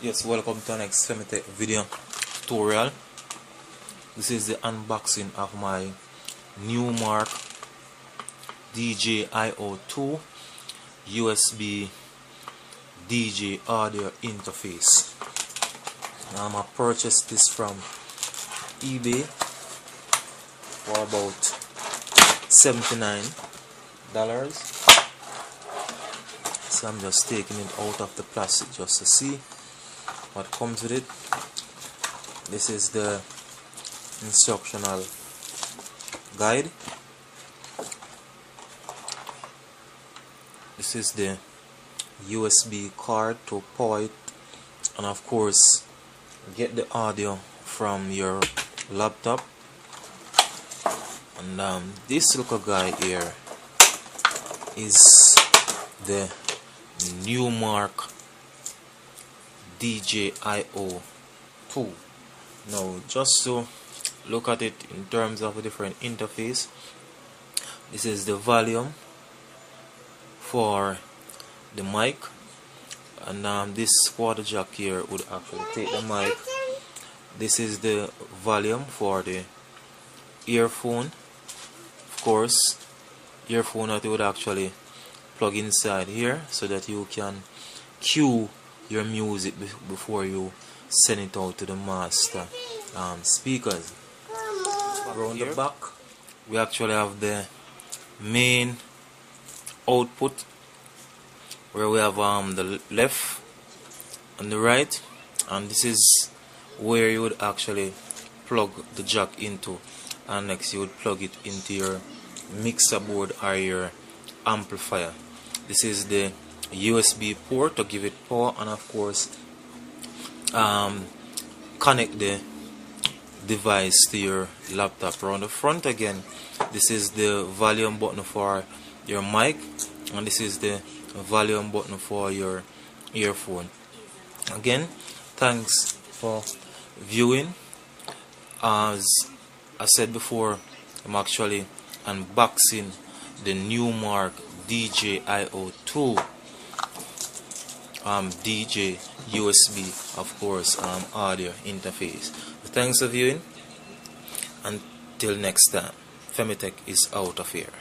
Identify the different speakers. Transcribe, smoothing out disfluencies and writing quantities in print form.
Speaker 1: Yes, welcome to the next Femitech video tutorial. This is the unboxing of my Numark DJio2 USB DJ audio interface. I purchased this from eBay for about $79. So I'm just taking it out of the plastic just to see what comes with it. This is the instructional guide. This is the USB card to power it, and of course get the audio from your laptop. And this little guy here is the Numark DJio2. Now, just to look at it in terms of a different interface, this is the volume for the mic, and this quarter jack here would actually take the mic. This is the volume for the earphone. Of course, earphone that you would actually plug inside here so that you can cue your music before you send it out to the master speakers. Around the back we actually have the main output, where we have the left and the right, and this is where you would actually plug the jack into, and next you would plug it into your mixer board or your amplifier. This is the USB port to give it power, and of course connect the device to your laptop. Around the front again, this is the volume button for your mic, and this is the volume button for your earphone. Again, thanks for viewing. As I said before, I'm actually unboxing the Numark DJio2 DJ USB, of course, audio interface. Thanks for viewing. Until next time, Femitech is out of here.